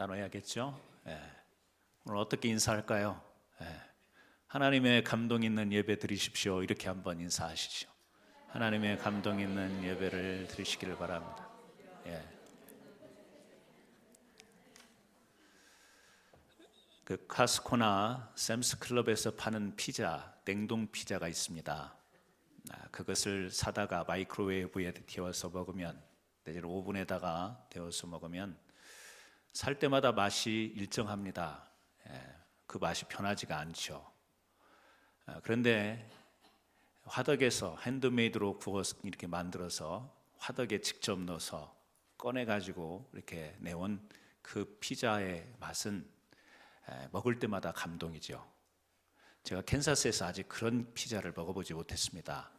나눠야겠죠? 예. 오늘 어떻게 인사할까요? 예. 하나님의 감동 있는 예배 드리십시오. 이렇게 한번 인사하시죠. 하나님의 감동 있는 예배를 드리시기를 바랍니다. 예. 그 카스코나 샘스클럽에서 파는 피자, 냉동 피자가 있습니다. 그것을 사다가 마이크로웨이브에 데워서 먹으면, 내지는 오븐에다가 데워서 먹으면 살 때마다 맛이 일정합니다. 그 맛이 변하지가 않죠. 그런데 화덕에서 핸드메이드로 구워서 이렇게 만들어서 화덕에 직접 넣어서 꺼내가지고 이렇게 내온 그 피자의 맛은 먹을 때마다 감동이죠. 제가 캔사스에서 아직 그런 피자를 먹어보지 못했습니다.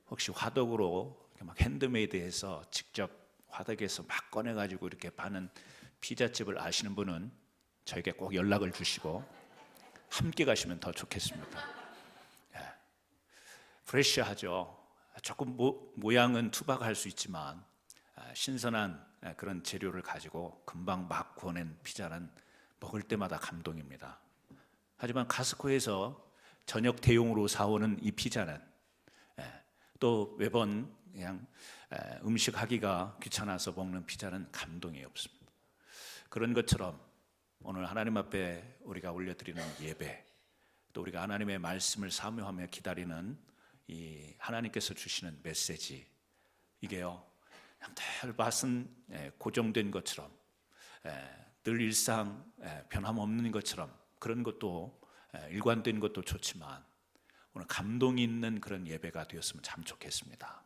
혹시 화덕으로 막 핸드메이드해서 직접 화덕에서 막 꺼내가지고 이렇게 파는 피자집을 아시는 분은 저에게 꼭 연락을 주시고 함께 가시면 더 좋겠습니다. 프레시하죠. 조금 모양은 투박할 수 있지만 신선한 그런 재료를 가지고 금방 막 구워낸 피자는 먹을 때마다 감동입니다. 하지만 카스코에서 저녁 대용으로 사오는 이 피자는 또 매번 그냥 음식하기가 귀찮아서 먹는 피자는 감동이 없습니다. 그런 것처럼 오늘 하나님 앞에 우리가 올려드리는 예배, 또 우리가 하나님의 말씀을 사모하며 기다리는 이 하나님께서 주시는 메시지, 이게요 그냥 늘 맛은 고정된 것처럼 늘 일상 변함없는 것처럼 그런 것도 일관된 것도 좋지만 오늘 감동이 있는 그런 예배가 되었으면 참 좋겠습니다.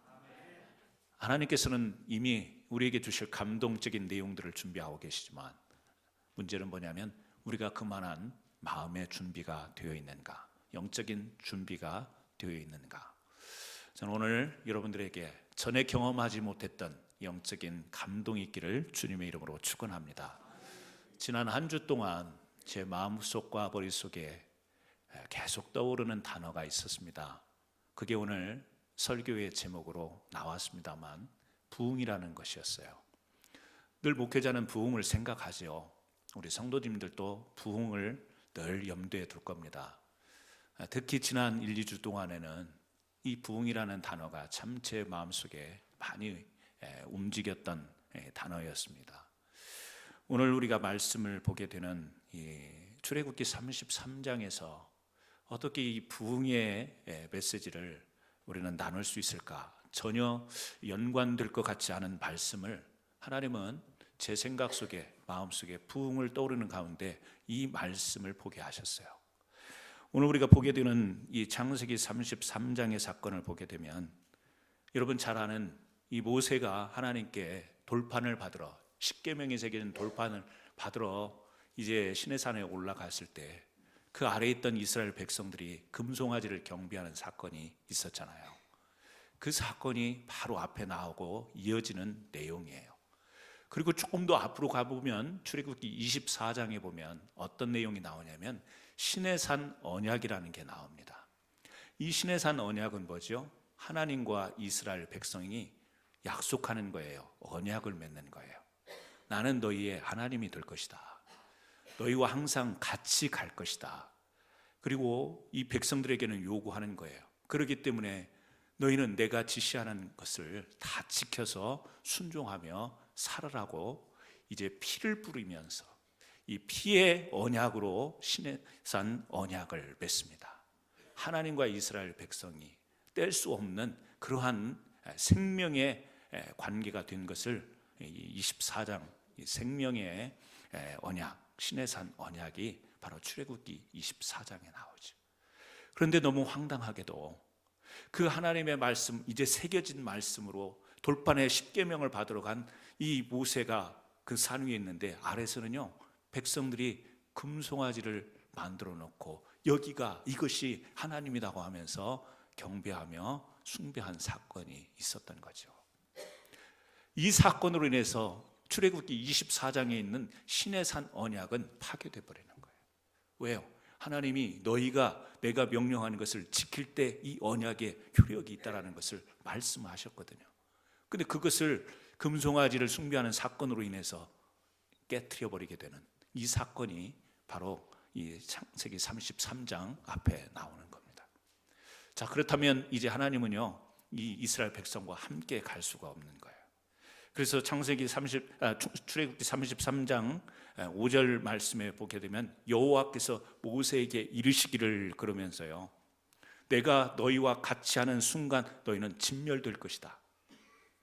하나님께서는 이미 우리에게 주실 감동적인 내용들을 준비하고 계시지만 문제는 뭐냐면 우리가 그만한 마음의 준비가 되어 있는가, 영적인 준비가 되어 있는가. 저는 오늘 여러분들에게 전에 경험하지 못했던 영적인 감동이 있기를 주님의 이름으로 축원합니다. 지난 한 주 동안 제 마음속과 머릿속에 계속 떠오르는 단어가 있었습니다. 그게 오늘 설교의 제목으로 나왔습니다만 부흥이라는 것이었어요. 늘 목회자는 부흥을 생각하죠. 우리 성도님들도 부흥을 늘 염두에 둘 겁니다. 특히 지난 1, 2주 동안에는 이 부흥이라는 단어가 참 제 마음속에 많이 움직였던 단어였습니다. 오늘 우리가 말씀을 보게 되는 이 출애굽기 33장에서 어떻게 이 부흥의 메시지를 우리는 나눌 수 있을까? 전혀 연관될 것 같지 않은 말씀을 하나님은 제 생각 속에, 마음 속에 부흥을 떠오르는 가운데 이 말씀을 보게 하셨어요. 오늘 우리가 보게 되는 이 창세기 33장의 사건을 보게 되면 여러분 잘 아는 이 모세가 하나님께 돌판을 받으러, 십계명이 새겨진 돌판을 받으러 이제 시내산에 올라갔을 때 그 아래에 있던 이스라엘 백성들이 금송아지를 경배하는 사건이 있었잖아요. 그 사건이 바로 앞에 나오고 이어지는 내용이에요. 그리고 조금 더 앞으로 가보면 출애굽기 24장에 보면 어떤 내용이 나오냐면 시내산 언약이라는 게 나옵니다. 이 시내산 언약은 뭐죠? 하나님과 이스라엘 백성이 약속하는 거예요. 언약을 맺는 거예요. 나는 너희의 하나님이 될 것이다. 너희와 항상 같이 갈 것이다. 그리고 이 백성들에게는 요구하는 거예요. 그렇기 때문에 너희는 내가 지시하는 것을 다 지켜서 순종하며 살아라고 이제 피를 뿌리면서 이 피의 언약으로 시내산 언약을 맺습니다. 하나님과 이스라엘 백성이 뗄 수 없는 그러한 생명의 관계가 된 것을 24장 생명의 언약, 시내산 언약이 바로 출애굽기 24장에 나오죠. 그런데 너무 황당하게도 그 하나님의 말씀, 이제 새겨진 말씀으로 돌판에 십계명을 받으러 간 이 모세가 그 산 위에 있는데 아래서는요 백성들이 금송아지를 만들어 놓고 여기가 이것이 하나님이라고 하면서 경배하며 숭배한 사건이 있었던 거죠. 이 사건으로 인해서 출애굽기 24장에 있는 시내산 언약은 파괴돼 버리는 거예요. 왜요? 하나님이 너희가 내가 명령하는 것을 지킬 때 이 언약에 효력이 있다라는 것을 말씀하셨거든요. 근데 그것을 금송아지를 숭배하는 사건으로 인해서 깨트려 버리게 되는 이 사건이 바로 이 창세기 33장 앞에 나오는 겁니다. 자, 그렇다면 이제 하나님은요, 이 이스라엘 백성과 함께 갈 수가 없는 거예요. 그래서 출애굽기 33장 5절 말씀에 보게 되면 여호와께서 모세에게 이르시기를, 그러면서요, 내가 너희와 같이 하는 순간 너희는 진멸될 것이다.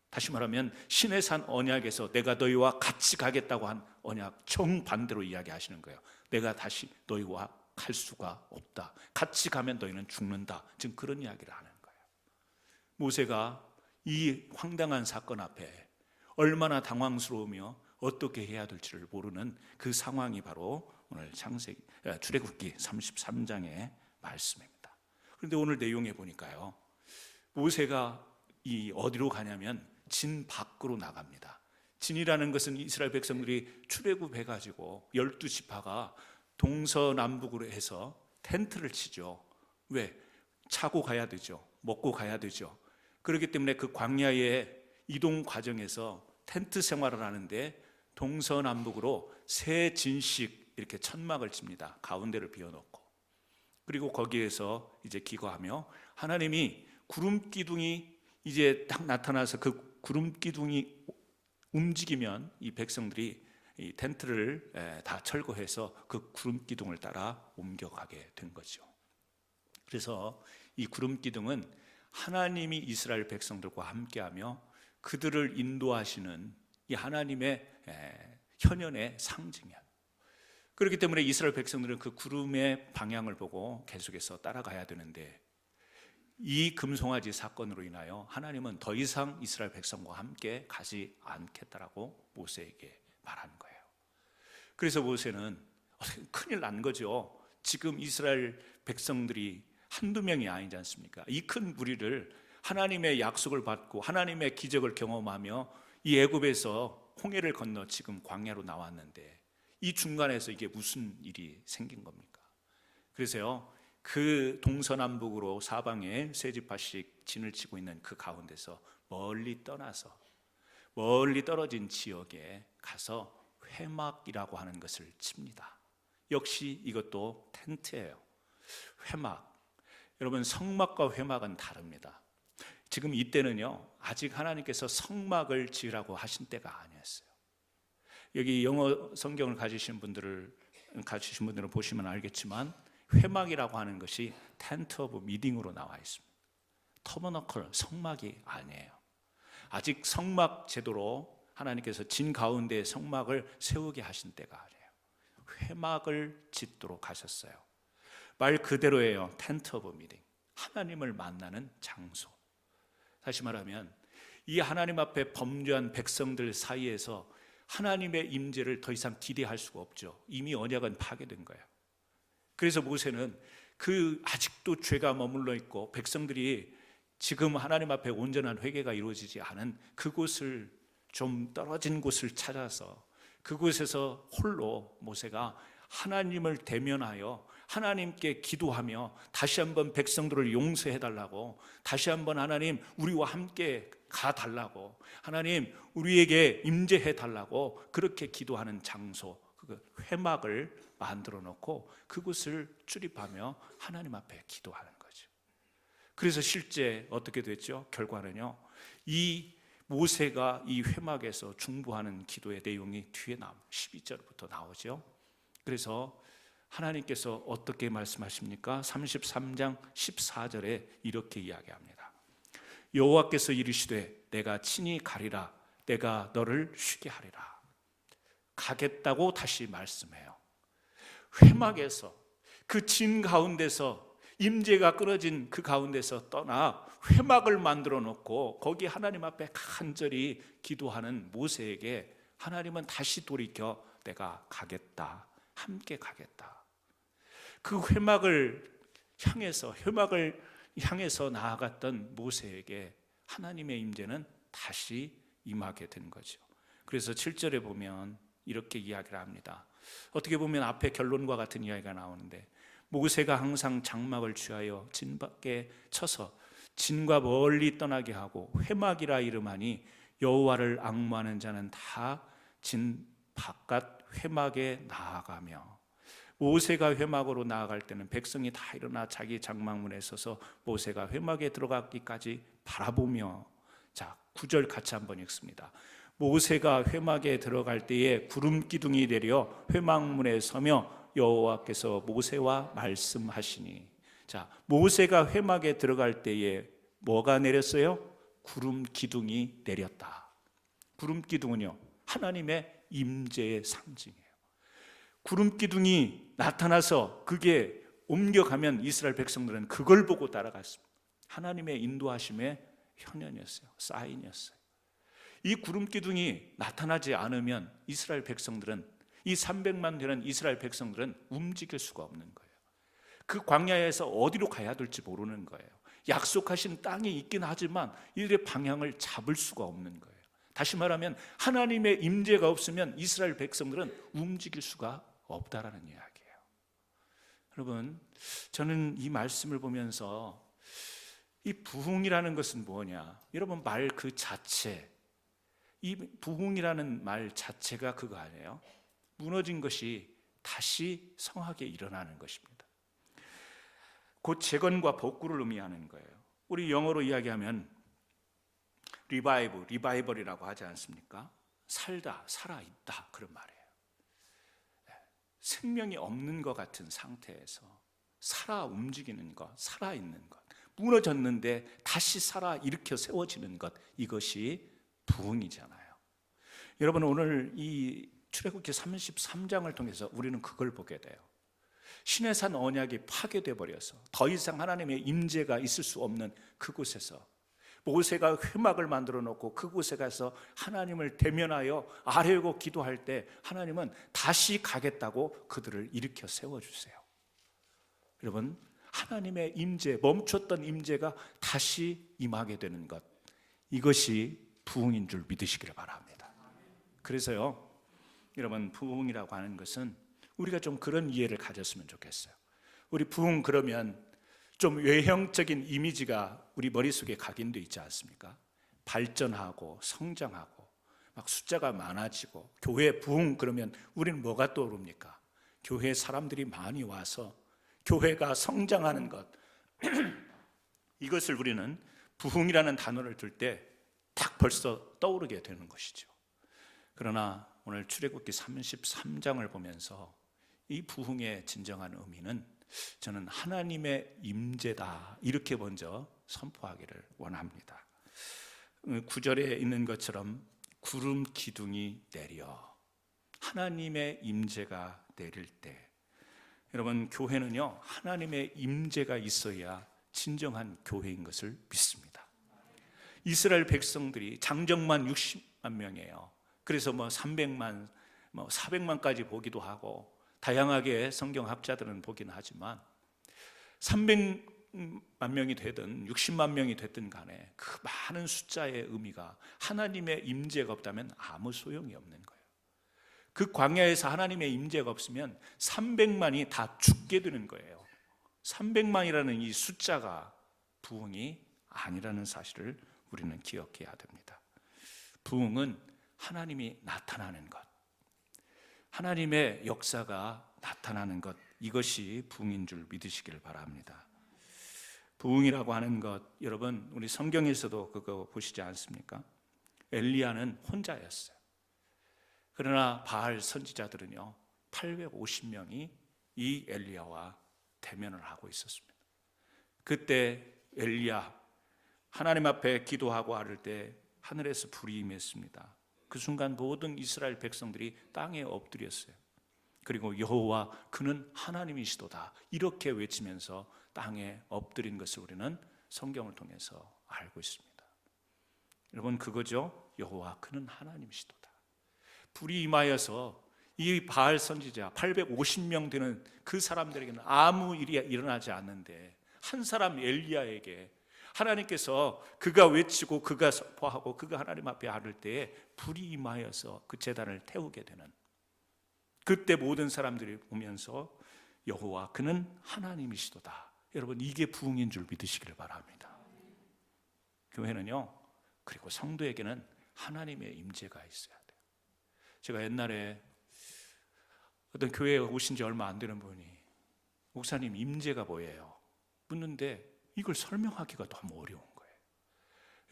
다시 말하면 신의 산 언약에서 내가 너희와 같이 가겠다고 한 언약 정반대로 이야기하시는 거예요. 내가 다시 너희와 갈 수가 없다. 같이 가면 너희는 죽는다. 지금 그런 이야기를 하는 거예요. 모세가 이 황당한 사건 앞에 얼마나 당황스러우며 어떻게 해야 될지를 모르는 그 상황이 바로 오늘 출애굽기 33장의 말씀입니다. 그런데 오늘 내용에 보니까요, 모세가 어디로 가냐면 진 밖으로 나갑니다. 진이라는 것은 이스라엘 백성들이 출애굽해가지고 12지파가 동서남북으로 해서 텐트를 치죠. 왜? 차고 가야 되죠. 먹고 가야 되죠. 그렇기 때문에 그 광야의 이동 과정에서 텐트 생활을 하는데 동서남북으로 세 진씩 이렇게 천막을 칩니다. 가운데를 비워놓고. 그리고 거기에서 이제 기거하며 하나님이 구름 기둥이 이제 딱 나타나서 그 구름 기둥이 움직이면 이 백성들이 이 텐트를 다 철거해서 그 구름 기둥을 따라 옮겨가게 된 거죠. 그래서 이 구름 기둥은 하나님이 이스라엘 백성들과 함께하며 그들을 인도하시는 이 하나님의 현현의 상징이야. 그렇기 때문에 이스라엘 백성들은 그 구름의 방향을 보고 계속해서 따라가야 되는데, 이 금송아지 사건으로 인하여 하나님은 더 이상 이스라엘 백성과 함께 가지 않겠다라고 모세에게 말하는 거예요. 그래서 모세는 큰일 난 거죠. 지금 이스라엘 백성들이 한두 명이 아니지 않습니까? 이 큰 무리를 하나님의 약속을 받고 하나님의 기적을 경험하며 이 애굽에서 홍해를 건너 지금 광야로 나왔는데, 이 중간에서 이게 무슨 일이 생긴 겁니까? 그래서요, 그 동서남북으로 사방에 세 지파씩 진을 치고 있는 그 가운데서 멀리 떠나서 멀리 떨어진 지역에 가서 회막이라고 하는 것을 칩니다. 역시 이것도 텐트예요. 회막. 여러분, 성막과 회막은 다릅니다. 지금 이때는요, 아직 하나님께서 성막을 지으라고 하신 때가 아니었어요. 여기 영어 성경을 가지신 분들은 보시면 알겠지만, 회막이라고 하는 것이 텐트 오브 미팅으로 나와 있습니다. 터버너클, 성막이 아니에요. 아직 성막 제도로 하나님께서 진 가운데에 성막을 세우게 하신 때가 아니에요. 회막을 짓도록 하셨어요. 말 그대로예요. 텐트 오브 미팅, 하나님을 만나는 장소. 다시 말하면 이 하나님 앞에 범죄한 백성들 사이에서 하나님의 임재를 더 이상 기대할 수가 없죠. 이미 언약은 파괴된 거예요. 그래서 모세는 아직도 죄가 머물러 있고 백성들이 지금 하나님 앞에 온전한 회개가 이루어지지 않은 그곳을, 좀 떨어진 곳을 찾아서 그곳에서 홀로 모세가 하나님을 대면하여 하나님께 기도하며 다시 한번 백성들을 용서해 달라고, 다시 한번 하나님 우리와 함께 가달라고, 하나님 우리에게 임재해 달라고 그렇게 기도하는 장소, 그 회막을 만들어 놓고 그곳을 출입하며 하나님 앞에 기도하는 거죠. 그래서 실제 어떻게 됐죠? 결과는요, 이 모세가 이 회막에서 중보하는 기도의 내용이 뒤에 12절부터 나오죠. 그래서 하나님께서 어떻게 말씀하십니까? 33장 14절에 이렇게 이야기합니다. 여호와께서 이르시되 내가 친히 가리라, 내가 너를 쉬게 하리라. 가겠다고 다시 말씀해요. 회막에서, 그 진 가운데서, 임재가 끊어진 그 가운데서 떠나 회막을 만들어 놓고 거기 하나님 앞에 간절히 기도하는 모세에게 하나님은 다시 돌이켜 내가 가겠다, 함께 가겠다. 그 회막을 향해서 나아갔던 모세에게 하나님의 임재는 다시 임하게 된 거죠. 그래서 7절에 보면 이렇게 이야기를 합니다. 어떻게 보면 앞에 결론과 같은 이야기가 나오는데, 모세가 항상 장막을 취하여 진 밖에 쳐서 진과 멀리 떠나게 하고 회막이라 이름하니 여호와를 앙무하는 자는 다 진 바깥 회막에 나아가며, 모세가 회막으로 나아갈 때는 백성이 다 일어나 자기 장막문에 서서 모세가 회막에 들어가기까지 바라보며, 자 9절 같이 한번 읽습니다. 모세가 회막에 들어갈 때에 구름 기둥이 내려 회막문에 서며 여호와께서 모세와 말씀하시니. 자, 모세가 회막에 들어갈 때에 뭐가 내렸어요? 구름 기둥이 내렸다. 구름 기둥은요, 하나님의 임재의 상징이에요. 구름 기둥이 나타나서 그게 옮겨가면 이스라엘 백성들은 그걸 보고 따라갔습니다. 하나님의 인도하심의 현현이었어요. 사인이었어요. 이 구름 기둥이 나타나지 않으면 이스라엘 백성들은, 이 300만 되는 이스라엘 백성들은 움직일 수가 없는 거예요. 그 광야에서 어디로 가야 될지 모르는 거예요. 약속하신 땅이 있긴 하지만 이들의 방향을 잡을 수가 없는 거예요. 다시 말하면 하나님의 임재가 없으면 이스라엘 백성들은 움직일 수가 없다라는 이야기예요. 여러분, 저는 이 말씀을 보면서 이 부흥이라는 것은 뭐냐? 여러분, 말 그 자체, 이 부흥이라는 말 자체가 그거 아니에요? 무너진 것이 다시 성하게 일어나는 것입니다. 곧 재건과 복구를 의미하는 거예요. 우리 영어로 이야기하면 리바이벌이라고 하지 않습니까? 살다, 살아있다, 그런 말이에요. 생명이 없는 것 같은 상태에서 살아 움직이는 것, 살아있는 것, 무너졌는데 다시 살아 일으켜 세워지는 것, 이것이 부흥이잖아요. 여러분, 오늘 이 출애굽기 33장을 통해서 우리는 그걸 보게 돼요. 시내산 언약이 파괴돼 버려서 더 이상 하나님의 임재가 있을 수 없는 그곳에서 모세가 회막을 만들어 놓고 그곳에 가서 하나님을 대면하여 아뢰고 기도할 때 하나님은 다시 가겠다고 그들을 일으켜 세워주세요. 여러분, 하나님의 임재, 멈췄던 임재가 다시 임하게 되는 것, 이것이 부흥인 줄 믿으시기를 바랍니다. 그래서요, 여러분, 부흥이라고 하는 것은 우리가 좀 그런 이해를 가졌으면 좋겠어요. 우리 부흥 그러면 좀 외형적인 이미지가 우리 머릿속에 각인되어 있지 않습니까? 발전하고 성장하고 막 숫자가 많아지고, 교회 부흥 그러면 우리는 뭐가 떠오릅니까? 교회 사람들이 많이 와서 교회가 성장하는 것, 이것을 우리는 부흥이라는 단어를 들 때 딱 벌써 떠오르게 되는 것이죠. 그러나 오늘 출애굽기 33장을 보면서 이 부흥의 진정한 의미는 저는 하나님의 임재다, 이렇게 먼저 선포하기를 원합니다. 9절에 있는 것처럼 구름 기둥이 내려, 하나님의 임재가 내릴 때, 여러분, 교회는요, 하나님의 임재가 있어야 진정한 교회인 것을 믿습니다. 이스라엘 백성들이 장정만 60만 명이에요. 그래서 300만, 400만까지 보기도 하고 다양하게 성경학자들은 보긴 하지만 300만 명이 되든 60만 명이 됐든 간에 그 많은 숫자의 의미가 하나님의 임재가 없다면 아무 소용이 없는 거예요. 그 광야에서 하나님의 임재가 없으면 300만이 다 죽게 되는 거예요. 300만이라는 이 숫자가 부흥이 아니라는 사실을 우리는 기억해야 됩니다. 부흥은 하나님이 나타나는 것, 하나님의 역사가 나타나는 것, 이것이 부흥인 줄 믿으시길 바랍니다. 부흥이라고 하는 것, 여러분, 우리 성경에서도 그거 보시지 않습니까? 엘리야는 혼자였어요. 그러나 바알 선지자들은요, 850명이 이 엘리야와 대면을 하고 있었습니다. 그때 엘리야 하나님 앞에 기도하고 아를 때 하늘에서 불이 임했습니다. 그 순간 모든 이스라엘 백성들이 땅에 엎드렸어요. 그리고 여호와 그는 하나님이시도다, 이렇게 외치면서 땅에 엎드린 것을 우리는 성경을 통해서 알고 있습니다. 여러분, 그거죠. 여호와 그는 하나님이시도다. 불이 임하여서 이 바알 선지자 850명 되는 그 사람들에게는 아무 일이 일어나지 않는데, 한 사람 엘리야에게 하나님께서 그가 외치고 그가 선포하고 그가 하나님 앞에 아를 때에 불이 임하여서 그 제단을 태우게 되는, 그때 모든 사람들이 보면서 여호와 그는 하나님이시도다. 여러분, 이게 부흥인 줄 믿으시기를 바랍니다. 교회는요, 그리고 성도에게는 하나님의 임재가 있어야 돼요. 제가 옛날에 어떤 교회에 오신 지 얼마 안 되는 분이 목사님 임재가 뭐예요? 묻는데 이걸 설명하기가 너무 어려운 거예요.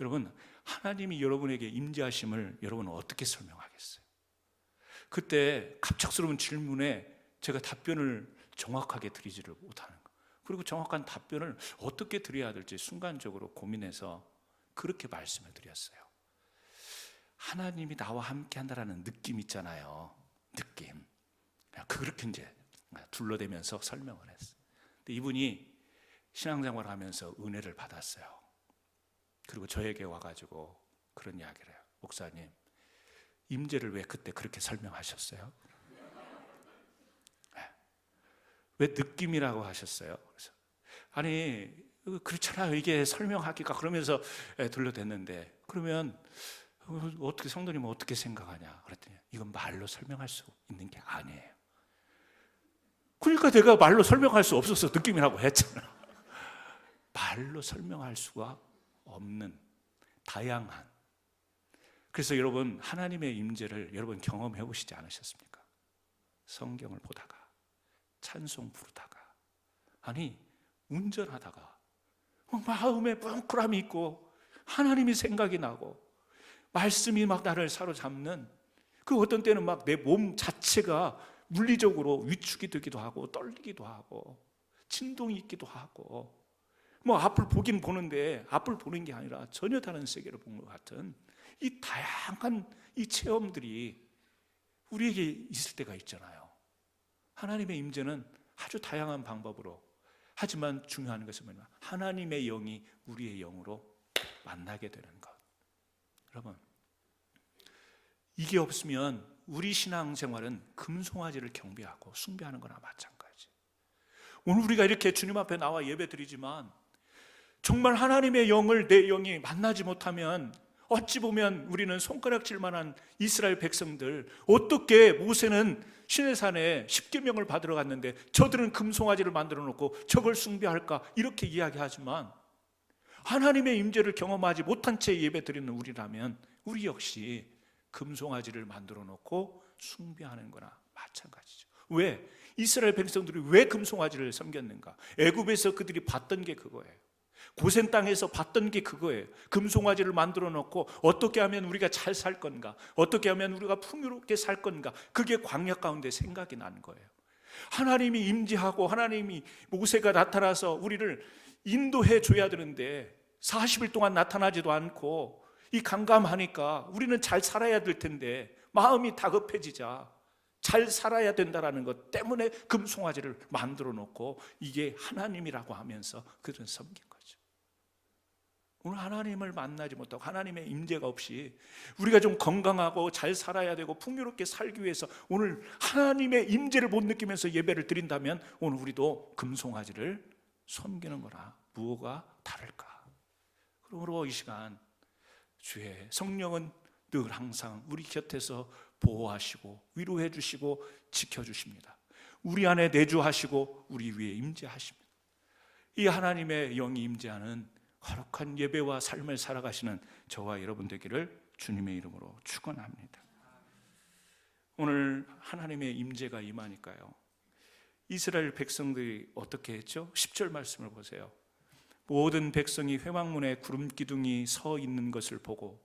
여러분, 하나님이 여러분에게 임재하심을 여러분은 어떻게 설명하겠어요? 그때 갑작스러운 질문에 제가 답변을 정확하게 드리지를 못하는 거, 그리고 정확한 답변을 어떻게 드려야 될지 순간적으로 고민해서 그렇게 말씀을 드렸어요. 하나님이 나와 함께 한다라는 느낌 있잖아요. 느낌. 그렇게 이제 둘러대면서 설명을 했어요. 근데 이분이 신앙생활을 하면서 은혜를 받았어요. 그리고 저에게 와가지고 그런 이야기를 해요. 목사님, 임재를 왜 그때 그렇게 설명하셨어요? 왜 느낌이라고 하셨어요? 그래서 아니 그렇잖아요. 이게 설명하기가, 그러면서 둘러댔는데, 그러면 어떻게 성도님은 어떻게 생각하냐 그랬더니 이건 말로 설명할 수 있는 게 아니에요. 그러니까 내가 말로 설명할 수 없어서 느낌이라고 했잖아. 말로 설명할 수가 없는 다양한. 그래서 여러분, 하나님의 임재를 여러분 경험해 보시지 않으셨습니까? 성경을 보다가, 찬송 부르다가, 아니 운전하다가 마음에 뭉클함이 있고 하나님이 생각이 나고 말씀이 막 나를 사로잡는, 그 어떤 때는 막 내 몸 자체가 물리적으로 위축이 되기도 하고 떨리기도 하고 진동이 있기도 하고, 뭐 앞을 보긴 보는데 앞을 보는 게 아니라 전혀 다른 세계를 본 것 같은 이 다양한 이 체험들이 우리에게 있을 때가 있잖아요. 하나님의 임재는 아주 다양한 방법으로, 하지만 중요한 것은 뭐냐, 하나님의 영이 우리의 영으로 만나게 되는 것. 여러분, 이게 없으면 우리 신앙생활은 금송아지를 경배하고 숭배하는 거나 마찬가지. 오늘 우리가 이렇게 주님 앞에 나와 예배드리지만 정말 하나님의 영을 내 영이 만나지 못하면 어찌 보면 우리는 손가락질 만한 이스라엘 백성들, 어떻게 모세는 시내산에 십계명을 받으러 갔는데 저들은 금송아지를 만들어 놓고 저걸 숭배할까, 이렇게 이야기하지만 하나님의 임재를 경험하지 못한 채 예배드리는 우리라면 우리 역시 금송아지를 만들어 놓고 숭배하는 거나 마찬가지죠. 왜? 이스라엘 백성들이 왜 금송아지를 섬겼는가? 애굽에서 그들이 봤던 게 그거예요. 고센 땅에서 봤던 게 그거예요. 금송아지를 만들어 놓고 어떻게 하면 우리가 잘 살 건가, 어떻게 하면 우리가 풍요롭게 살 건가, 그게 광야 가운데 생각이 난 거예요. 하나님이 임재하고 하나님이 모세가 나타나서 우리를 인도해 줘야 되는데 40일 동안 나타나지도 않고 이 감감하니까 우리는 잘 살아야 될 텐데 마음이 다급해지자 잘 살아야 된다는 것 때문에 금송아지를 만들어 놓고 이게 하나님이라고 하면서 그들은 섬긴 거죠. 오늘 하나님을 만나지 못하고 하나님의 임재가 없이 우리가 좀 건강하고 잘 살아야 되고 풍요롭게 살기 위해서 오늘 하나님의 임재를 못 느끼면서 예배를 드린다면 오늘 우리도 금송아지를 섬기는 거나 무엇가 다를까? 그러므로 이 시간 주의 성령은 늘 항상 우리 곁에서 보호하시고 위로해 주시고 지켜주십니다. 우리 안에 내주하시고 우리 위에 임재하십니다. 이 하나님의 영이 임재하는 거룩한 예배와 삶을 살아가시는 저와 여러분 되기를 주님의 이름으로 축원합니다. 오늘 하나님의 임재가 임하니까요, 이스라엘 백성들이 어떻게 했죠? 10절 말씀을 보세요. 모든 백성이 회막문에 구름 기둥이 서 있는 것을 보고,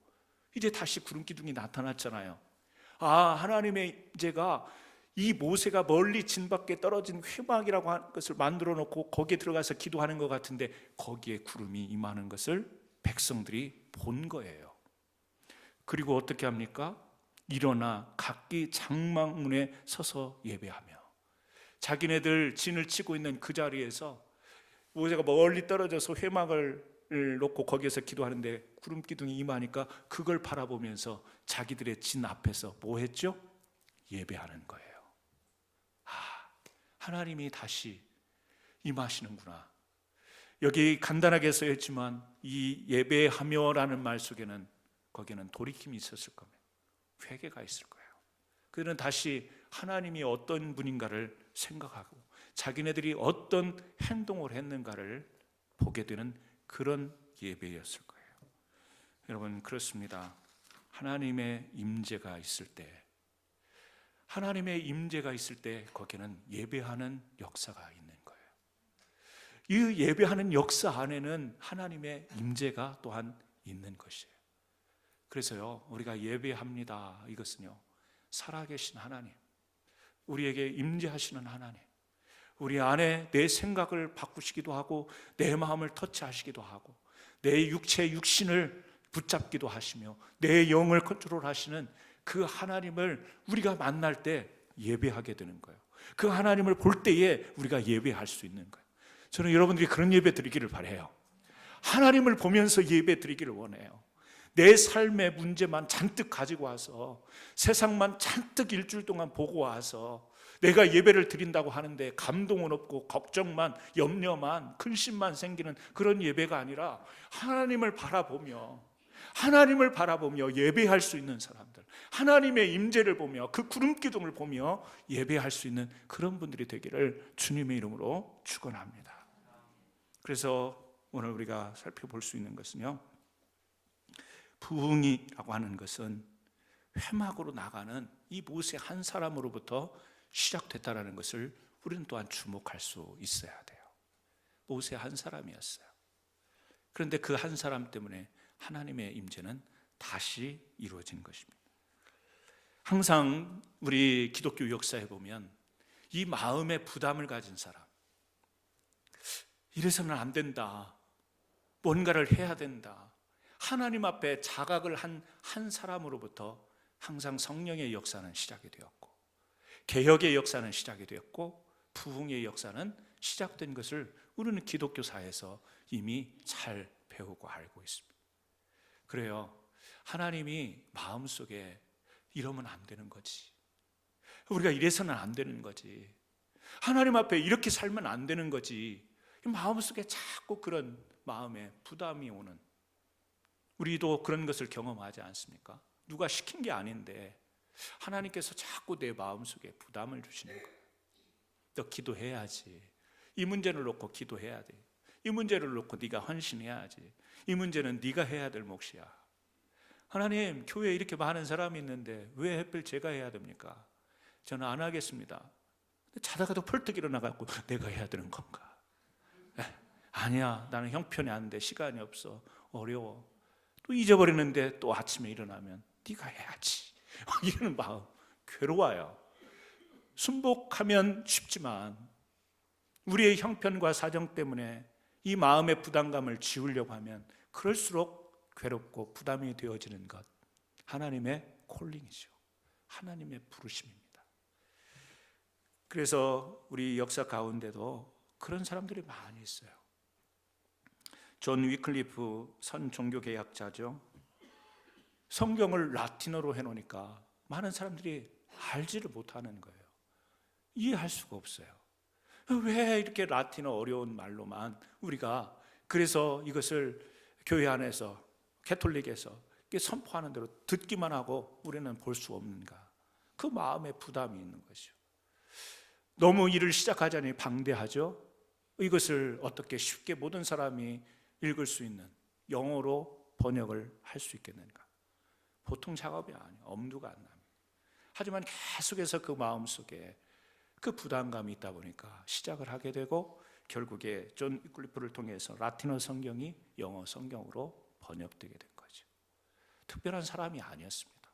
이제 다시 구름 기둥이 나타났잖아요. 아, 하나님의 임재가 이 모세가 멀리 진 밖에 떨어진 회막이라고 하는 것을 만들어 놓고 거기에 들어가서 기도하는 것 같은데 거기에 구름이 임하는 것을 백성들이 본 거예요. 그리고 어떻게 합니까? 일어나 각기 장막문에 서서 예배하며, 자기네들 진을 치고 있는 그 자리에서 모세가 멀리 떨어져서 회막을 놓고 거기에서 기도하는데 구름 기둥이 임하니까 그걸 바라보면서 자기들의 진 앞에서 뭐 했죠? 예배하는 거예요. 아, 하나님이 다시 임하시는구나. 여기 간단하게 써있지만 이 예배하며라는 말 속에는 거기에는 돌이킴이 있었을 겁니다. 회개가 있을 거예요. 그들은 다시 하나님이 어떤 분인가를 생각하고 자기네들이 어떤 행동을 했는가를 보게 되는 그런 예배였을 거예요. 여러분, 그렇습니다. 하나님의 임재가 있을 때 하나님의 임재가 있을 때 거기는 예배하는 역사가 있는 거예요. 이 예배하는 역사 안에는 하나님의 임재가 또한 있는 것이에요. 그래서요, 우리가 예배합니다. 이것은요, 살아계신 하나님, 우리에게 임재하시는 하나님, 우리 안에 내 생각을 바꾸시기도 하고 내 마음을 터치하시기도 하고 내 육신을 붙잡기도 하시며 내 영을 컨트롤하시는 그 하나님을 우리가 만날 때 예배하게 되는 거예요. 그 하나님을 볼 때에 우리가 예배할 수 있는 거예요. 저는 여러분들이 그런 예배 드리기를 바라요. 하나님을 보면서 예배 드리기를 원해요. 내 삶의 문제만 잔뜩 가지고 와서 세상만 잔뜩 일주일 동안 보고 와서 내가 예배를 드린다고 하는데 감동은 없고 걱정만, 염려만, 근심만 생기는 그런 예배가 아니라 하나님을 바라보며 예배할 수 있는 사람들, 하나님의 임재를 보며 그 구름 기둥을 보며 예배할 수 있는 그런 분들이 되기를 주님의 이름으로 축원합니다. 그래서 오늘 우리가 살펴볼 수 있는 것은요, 부흥이라고 하는 것은 회막으로 나가는 이 모세 한 사람으로부터 시작됐다는 것을 우리는 또한 주목할 수 있어야 돼요. 모세 한 사람이었어요. 그런데 그 한 사람 때문에 하나님의 임재는 다시 이루어진 것입니다. 항상 우리 기독교 역사에 보면 이 마음의 부담을 가진 사람, 이래서는 안 된다, 뭔가를 해야 된다, 하나님 앞에 자각을 한 사람으로부터 항상 성령의 역사는 시작이 되었고 개혁의 역사는 시작이 되었고 부흥의 역사는 시작된 것을 우리는 기독교사에서 이미 잘 배우고 알고 있습니다. 그래요, 하나님이 마음속에 이러면 안 되는 거지, 우리가 이래서는 안 되는 거지, 하나님 앞에 이렇게 살면 안 되는 거지, 마음속에 자꾸 그런 마음에 부담이 오는, 우리도 그런 것을 경험하지 않습니까? 누가 시킨 게 아닌데 하나님께서 자꾸 내 마음속에 부담을 주시는 거예요. 너 기도해야지, 이 문제를 놓고 기도해야 돼, 이 문제를 놓고 네가 헌신해야지, 이 문제는 네가 해야 될 몫이야. 하나님, 교회에 이렇게 많은 사람이 있는데 왜 하필 제가 해야 됩니까? 저는 안 하겠습니다. 자다가도 펄떡 일어나갖고 내가 해야 되는 건가? 아니야, 나는 형편이 안 돼, 시간이 없어, 어려워. 또 잊어버리는데 또 아침에 일어나면 네가 해야지 이러는 마음, 괴로워요. 순복하면 쉽지만 우리의 형편과 사정 때문에 이 마음의 부담감을 지우려고 하면 그럴수록 괴롭고 부담이 되어지는 것, 하나님의 콜링이죠. 하나님의 부르심입니다. 그래서 우리 역사 가운데도 그런 사람들이 많이 있어요. 존 위클리프 선 종교개혁자죠. 성경을 라틴어로 해놓으니까 많은 사람들이 알지를 못하는 거예요. 이해할 수가 없어요. 왜 이렇게 라틴어 어려운 말로만 우리가, 그래서 이것을 교회 안에서 개톨릭에서 선포하는 대로 듣기만 하고 우리는 볼 수 없는가? 그 마음에 부담이 있는 거죠. 너무 일을 시작하자니 방대하죠. 이것을 어떻게 쉽게 모든 사람이 읽을 수 있는 영어로 번역을 할 수 있겠는가? 보통 작업이 아니에요. 엄두가 안 납니다. 하지만 계속해서 그 마음속에 그 부담감이 있다 보니까 시작을 하게 되고 결국에 존 위클리프를 통해서 라틴어 성경이 영어 성경으로 번역되게 된 거죠. 특별한 사람이 아니었습니다.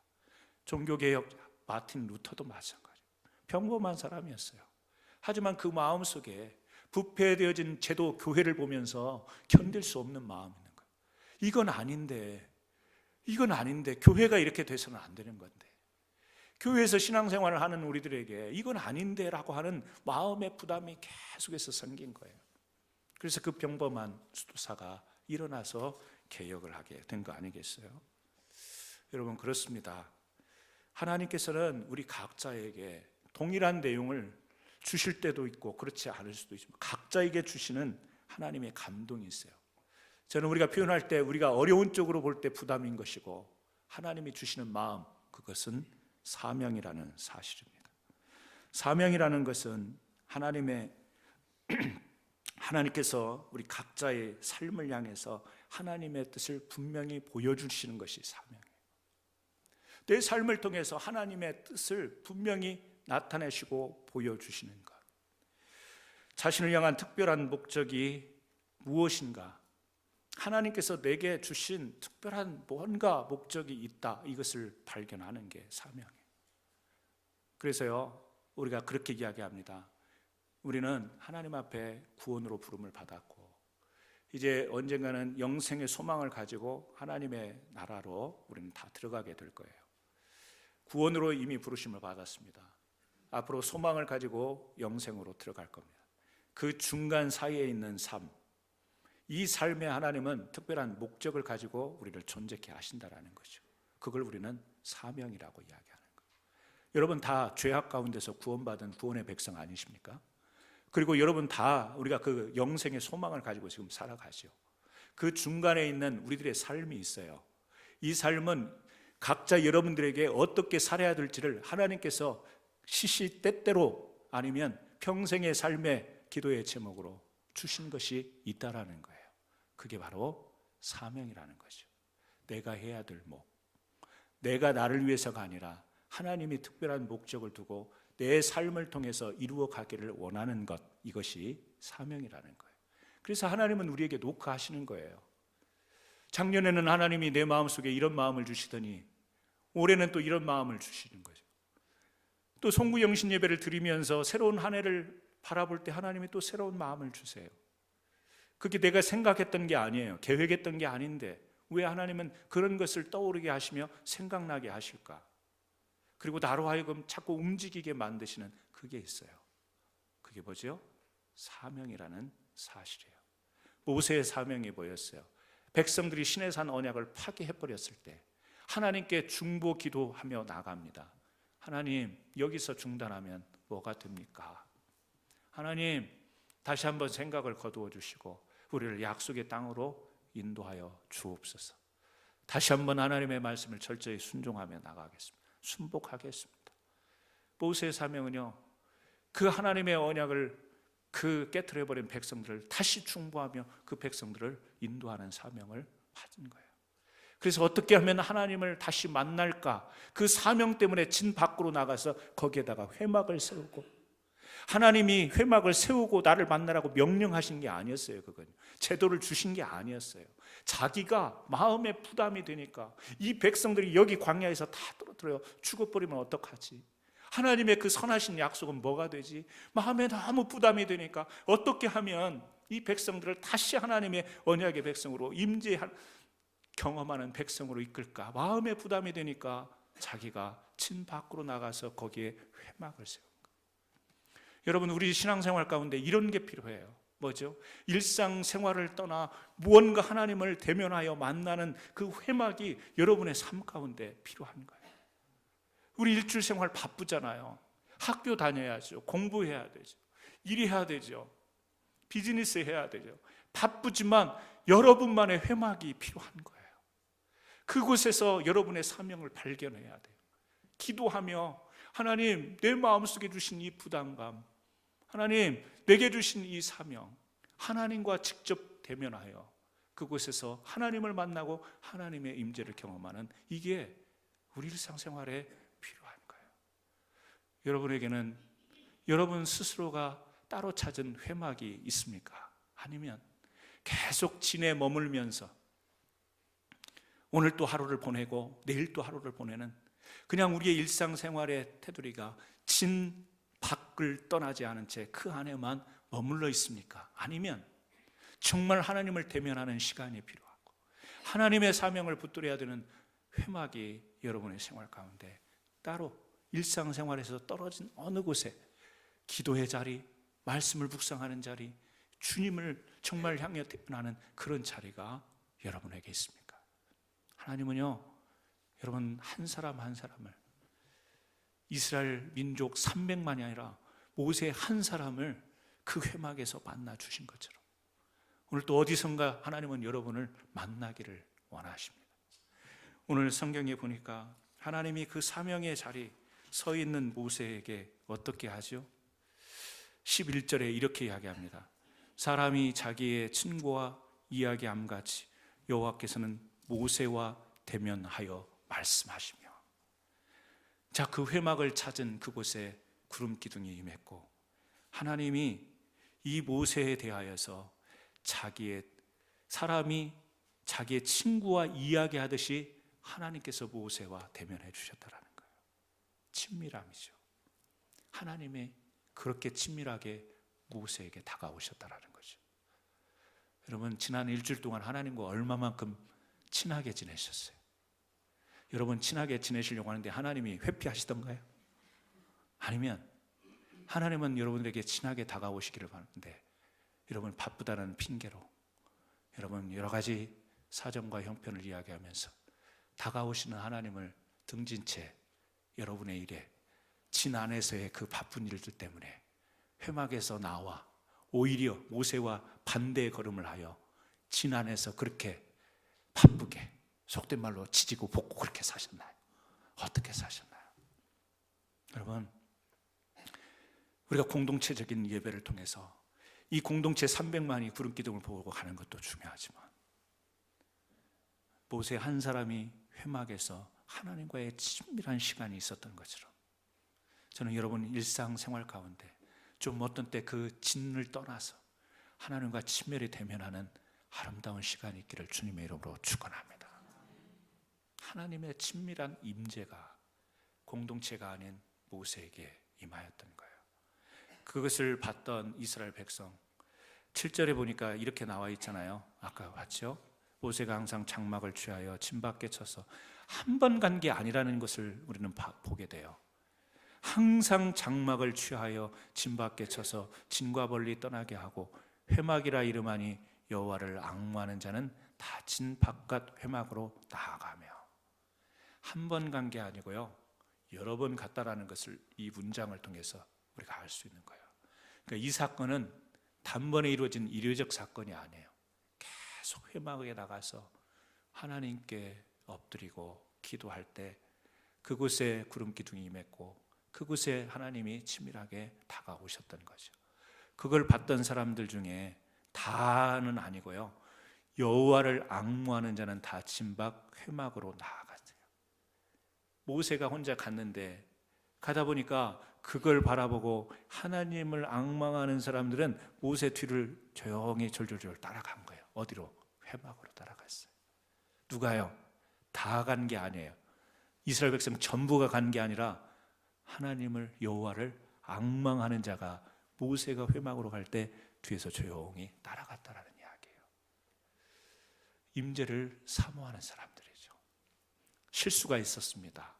종교개혁자 마틴 루터도 마찬가지예요. 평범한 사람이었어요. 하지만 그 마음속에 부패되어진 제도 교회를 보면서 견딜 수 없는 마음이 있는 거예요. 이건 아닌데 교회가 이렇게 돼서는 안 되는 건데, 교회에서 신앙생활을 하는 우리들에게 이건 아닌데 라고 하는 마음의 부담이 계속해서 생긴 거예요. 그래서 그 평범한 수도사가 일어나서 개혁을 하게 된 거 아니겠어요? 여러분, 그렇습니다. 하나님께서는 우리 각자에게 동일한 내용을 주실 때도 있고 그렇지 않을 수도 있지만 각자에게 주시는 하나님의 감동이 있어요. 저는 우리가 표현할 때 우리가 어려운 쪽으로 볼 때 부담인 것이고, 하나님이 주시는 마음, 그것은 사명이라는 사실입니다. 사명이라는 것은 하나님께서 우리 각자의 삶을 향해서 하나님의 뜻을 분명히 보여주시는 것이 사명이에요. 내 삶을 통해서 하나님의 뜻을 분명히 나타내시고 보여주시는 것, 자신을 향한 특별한 목적이 무엇인가, 하나님께서 내게 주신 특별한 뭔가 목적이 있다, 이것을 발견하는 게 사명이에요. 그래서요, 우리가 그렇게 이야기합니다. 우리는 하나님 앞에 구원으로 부름을 받았고 이제 언젠가는 영생의 소망을 가지고 하나님의 나라로 우리는 다 들어가게 될 거예요. 구원으로 이미 부르심을 받았습니다. 앞으로 소망을 가지고 영생으로 들어갈 겁니다. 그 중간 사이에 있는 삶, 이 삶에 하나님은 특별한 목적을 가지고 우리를 존재케 하신다라는 거죠. 그걸 우리는 사명이라고 이야기하는 거예요. 여러분 다 죄악 가운데서 구원받은 구원의 백성 아니십니까? 그리고 여러분 다 우리가 그 영생의 소망을 가지고 지금 살아가죠. 그 중간에 있는 우리들의 삶이 있어요. 이 삶은 각자 여러분들에게 어떻게 살아야 될지를 하나님께서 시시때때로 아니면 평생의 삶의 기도의 제목으로 주신 것이 있다라는 거예요. 그게 바로 사명이라는 거죠. 내가 해야 될 목, 내가 나를 위해서가 아니라 하나님이 특별한 목적을 두고 내 삶을 통해서 이루어 가기를 원하는 것, 이것이 사명이라는 거예요. 그래서 하나님은 우리에게 녹화하시는 거예요. 작년에는 하나님이 내 마음속에 이런 마음을 주시더니 올해는 또 이런 마음을 주시는 거죠. 또 송구영신 예배를 드리면서 새로운 한 해를 바라볼 때 하나님이 또 새로운 마음을 주세요. 그게 내가 생각했던 게 아니에요. 계획했던 게 아닌데 왜 하나님은 그런 것을 떠오르게 하시며 생각나게 하실까? 그리고 나로 하여금 자꾸 움직이게 만드시는 그게 있어요. 그게 뭐죠? 사명이라는 사실이에요. 모세의 사명이 뭐였어요? 백성들이 시내산 언약을 파괴해버렸을 때 하나님께 중보 기도하며 나갑니다. 하나님, 여기서 중단하면 뭐가 됩니까? 하나님, 다시 한번 생각을 거두어 주시고 우리를 약속의 땅으로 인도하여 주옵소서. 다시 한번 하나님의 말씀을 철저히 순종하며 나가겠습니다. 순복하겠습니다. 모세의 사명은요, 그 하나님의 언약을 그 깨트려버린 백성들을 다시 중보하며 그 백성들을 인도하는 사명을 받은 거예요. 그래서 어떻게 하면 하나님을 다시 만날까? 그 사명 때문에 진 밖으로 나가서 거기에다가 회막을 세우고, 하나님이 회막을 세우고 나를 만나라고 명령하신 게 아니었어요. 그건 제도를 주신 게 아니었어요. 자기가 마음에 부담이 되니까 이 백성들이 여기 광야에서 다 떨어뜨려 죽어버리면 어떡하지? 하나님의 그 선하신 약속은 뭐가 되지? 마음에 너무 부담이 되니까 어떻게 하면 이 백성들을 다시 하나님의 언약의 백성으로 경험하는 백성으로 이끌까? 마음에 부담이 되니까 자기가 진 밖으로 나가서 거기에 회막을 세운 거예요. 여러분, 우리 신앙생활 가운데 이런 게 필요해요. 뭐죠? 일상생활을 떠나 무언가 하나님을 대면하여 만나는 그 회막이 여러분의 삶 가운데 필요한 거예요. 우리 일주일 생활 바쁘잖아요. 학교 다녀야죠. 공부해야 되죠. 일해야 되죠. 비즈니스 해야 되죠. 바쁘지만 여러분만의 회막이 필요한 거예요. 그곳에서 여러분의 사명을 발견해야 돼요. 기도하며 하나님, 내 마음속에 주신 이 부담감, 하나님, 내게 주신 이 사명, 하나님과 직접 대면하여 그곳에서 하나님을 만나고 하나님의 임재를 경험하는, 이게 우리 일상생활에 필요한 거예요. 여러분에게는 여러분 스스로가 따로 찾은 회막이 있습니까? 아니면 계속 진에 머물면서 오늘 또 하루를 보내고 내일 또 하루를 보내는 그냥 우리의 일상생활의 테두리가 진 밖을 떠나지 않은 채 그 안에만 머물러 있습니까? 아니면 정말 하나님을 대면하는 시간이 필요하고 하나님의 사명을 붙들어야 되는 회막이 여러분의 생활 가운데 따로 일상생활에서 떨어진 어느 곳에 기도의 자리, 말씀을 묵상하는 자리, 주님을 정말 향해 대면하는 그런 자리가 여러분에게 있습니까? 하나님은요, 여러분 한 사람 한 사람을, 이스라엘 민족 300만이 아니라 모세 한 사람을 그 회막에서 만나 주신 것처럼 오늘 또 어디선가 하나님은 여러분을 만나기를 원하십니다. 오늘 성경에 보니까 하나님이 그 사명의 자리 서 있는 모세에게 어떻게 하죠? 11절에 이렇게 이야기합니다. 사람이 자기의 친구와 이야기함같이 여호와께서는 모세와 대면하여 말씀하시며. 자, 그 회막을 찾은 그곳에 구름 기둥이 임했고, 하나님이 이 모세에 대하여서 사람이 자기의 친구와 이야기하듯이 하나님께서 모세와 대면해 주셨다라는 거예요. 친밀함이죠. 하나님이 그렇게 친밀하게 모세에게 다가오셨다라는 거죠. 여러분, 지난 일주일 동안 하나님과 얼마만큼 친하게 지내셨어요? 여러분, 친하게 지내시려고 하는데 하나님이 회피하시던가요? 아니면 하나님은 여러분들에게 친하게 다가오시기를 바라는데 여러분 바쁘다는 핑계로 여러분 여러 가지 사정과 형편을 이야기하면서 다가오시는 하나님을 등진 채 여러분의 일에 진 안에서의 그 바쁜 일들 때문에 회막에서 나와 오히려 모세와 반대의 걸음을 하여 진 안에서 그렇게 바쁘게 속된 말로 지지고 볶고 그렇게 사셨나요? 어떻게 사셨나요? 여러분, 우리가 공동체적인 예배를 통해서 이 공동체 300만이 구름 기둥을 보고 가는 것도 중요하지만 모세 한 사람이 회막에서 하나님과의 친밀한 시간이 있었던 것처럼 저는 여러분 일상생활 가운데 좀 어떤 때 그 진을 떠나서 하나님과 친밀히 대면하는 아름다운 시간이 있기를 주님의 이름으로 축원합니다. 하나님의 친밀한 임재가 공동체가 아닌 모세에게 임하였던 거예요. 그것을 봤던 이스라엘 백성 7절에 보니까 이렇게 나와 있잖아요. 아까 봤죠? 모세가 항상 장막을 취하여 진 밖에 쳐서 한 번 간 게 아니라는 것을 우리는 보게 돼요. 항상 장막을 취하여 진 밖에 쳐서 진과 벌리 떠나게 하고 회막이라 이름하니 여호와를 앙무하는 자는 다 진 바깥 회막으로 나아가며. 한 번 간 게 아니고요, 여러 번 갔다라는 것을 이 문장을 통해서 우리가 알 수 있는 거예요. 그러니까 이 사건은 단번에 이루어진 이례적 사건이 아니에요. 계속 회막에 나가서 하나님께 엎드리고 기도할 때 그곳에 구름 기둥이 임했고 그곳에 하나님이 친밀하게 다가오셨던 거죠. 그걸 봤던 사람들 중에 다는 아니고요, 여호와를 앙무하는 자는 다 진 밖 회막으로 나아갔어요. 모세가 혼자 갔는데 가다 보니까 그걸 바라보고 하나님을 앙망하는 사람들은 모세 뒤를 조용히 졸졸졸 따라간 거예요. 어디로? 회막으로 따라갔어요. 누가요? 다 간 게 아니에요. 이스라엘 백성 전부가 간 게 아니라 하나님을, 여호와를 앙망하는 자가 모세가 회막으로 갈 때 뒤에서 조용히 따라갔다라는 이야기예요. 임재를 사모하는 사람들이죠. 실수가 있었습니다.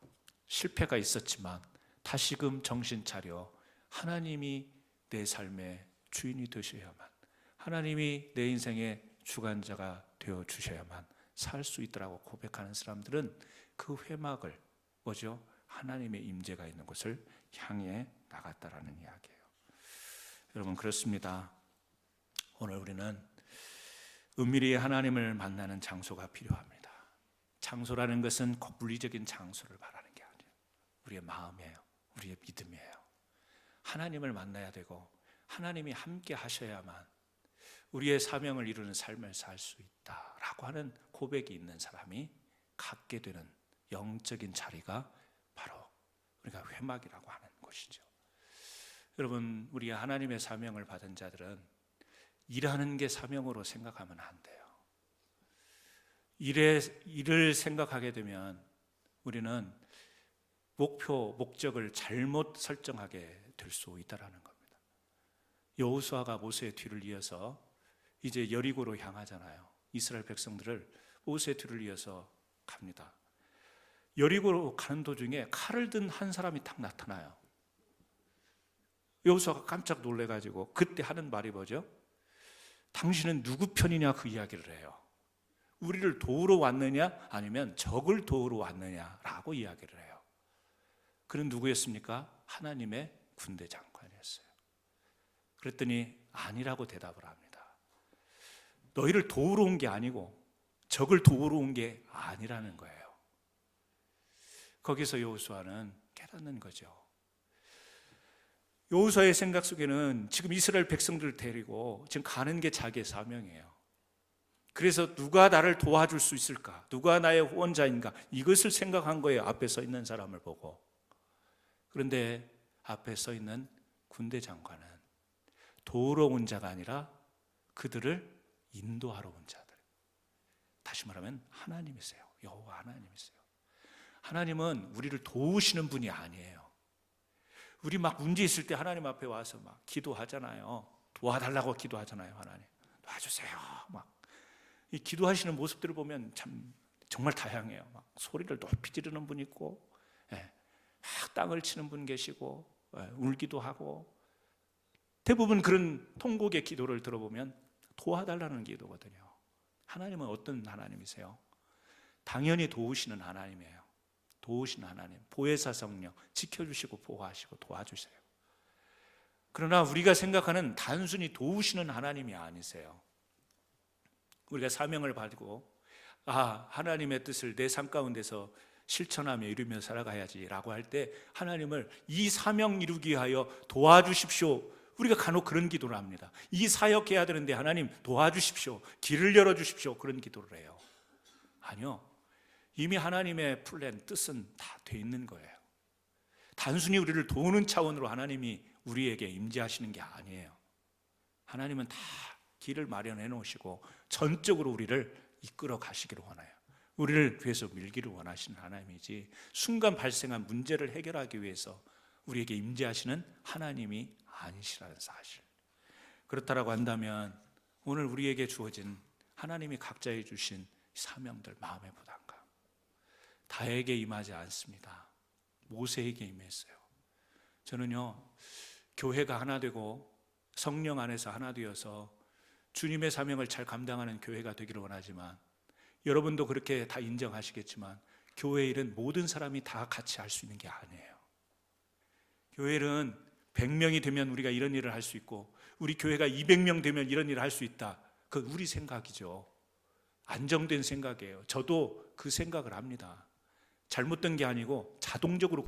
실패가 있었지만 다시금 정신 차려 하나님이 내 삶의 주인이 되셔야만, 하나님이 내 인생의 주관자가 되어 주셔야만 살 수 있더라고 고백하는 사람들은 그 회막을, 뭐죠? 하나님의 임재가 있는 곳을 향해 나갔다라는 이야기예요. 여러분, 그렇습니다. 오늘 우리는 은밀히 하나님을 만나는 장소가 필요합니다. 장소라는 것은 꼭 물리적인 장소를 말하는 게 아니에요. 우리의 마음이에요. 우리의 믿음이에요. 하나님을 만나야 되고 하나님이 함께 하셔야만 우리의 사명을 이루는 삶을 살 수 있다라고 하는 고백이 있는 사람이 갖게 되는 영적인 자리가 바로 우리가 회막이라고 하는 곳이죠. 여러분, 우리 하나님의 사명을 받은 자들은 일하는 게 사명으로 생각하면 안 돼요. 일을 생각하게 되면 우리는 목적을 잘못 설정하게 될 수 있다는 겁니다. 여호수아가 모세의 뒤를 이어서 이제 여리고로 향하잖아요. 이스라엘 백성들을 모세의 뒤를 이어서 갑니다. 여리고로 가는 도중에 칼을 든 한 사람이 딱 나타나요. 여호수아가 깜짝 놀래가지고 그때 하는 말이 뭐죠? 당신은 누구 편이냐, 그 이야기를 해요. 우리를 도우러 왔느냐 아니면 적을 도우러 왔느냐라고 이야기를 해요. 그는 누구였습니까? 하나님의 군대 장관이었어요. 그랬더니 아니라고 대답을 합니다. 너희를 도우러 온 게 아니고 적을 도우러 온 게 아니라는 거예요. 거기서 여호수아는 깨닫는 거죠. 여호수아의 생각 속에는 지금 이스라엘 백성들을 데리고 지금 가는 게 자기의 사명이에요. 그래서 누가 나를 도와줄 수 있을까? 누가 나의 후원자인가? 이것을 생각한 거예요. 앞에 서 있는 사람을 보고. 그런데 앞에 서 있는 군대 장관은 도우러 온 자가 아니라 그들을 인도하러 온 자들. 다시 말하면 하나님이세요. 여호와 하나님이세요. 하나님은 우리를 도우시는 분이 아니에요. 우리 막 문제 있을 때 하나님 앞에 와서 막 기도하잖아요. 도와달라고 기도하잖아요. 하나님 도와주세요. 막 이 기도하시는 모습들을 보면 참 정말 다양해요. 막 소리를 높이 지르는 분 있고, 막 땅을 치는 분 계시고, 울기도 하고. 대부분 그런 통곡의 기도를 들어보면 도와달라는 기도거든요. 하나님은 어떤 하나님이세요? 당연히 도우시는 하나님이에요. 도우시는 하나님, 보혜사 성령 지켜주시고 보호하시고 도와주세요. 그러나 우리가 생각하는 단순히 도우시는 하나님이 아니세요. 우리가 사명을 받고 하나님의 뜻을 내 삶 가운데서 실천하며 이루며 살아가야지라고 할 때 하나님을 이 사명 이루기 위하여 도와주십시오. 우리가 간혹 그런 기도를 합니다. 이 사역해야 되는데 하나님 도와주십시오. 길을 열어주십시오. 그런 기도를 해요. 아니요. 이미 하나님의 플랜, 뜻은 다 돼 있는 거예요. 단순히 우리를 도우는 차원으로 하나님이 우리에게 임재하시는 게 아니에요. 하나님은 다 길을 마련해 놓으시고 전적으로 우리를 이끌어 가시기를 원해요. 우리를 위해서 밀기를 원하시는 하나님이지 순간 발생한 문제를 해결하기 위해서 우리에게 임재하시는 하나님이 아니시라는 사실. 그렇다라고 한다면 오늘 우리에게 주어진 하나님이 각자에 주신 사명들, 마음의 부담감 다에게 임하지 않습니다. 모세에게 임했어요. 저는요, 교회가 하나 되고 성령 안에서 하나 되어서 주님의 사명을 잘 감당하는 교회가 되기를 원하지만, 여러분도 그렇게 다 인정하시겠지만 교회 일은 모든 사람이 다 같이 할 수 있는 게 아니에요. 교회 일은 100명이 되면 우리가 이런 일을 할 수 있고, 우리 교회가 200명 되면 이런 일을 할 수 있다. 그건 우리 생각이죠. 안정된 생각이에요. 저도 그 생각을 합니다. 잘못된 게 아니고 자동적으로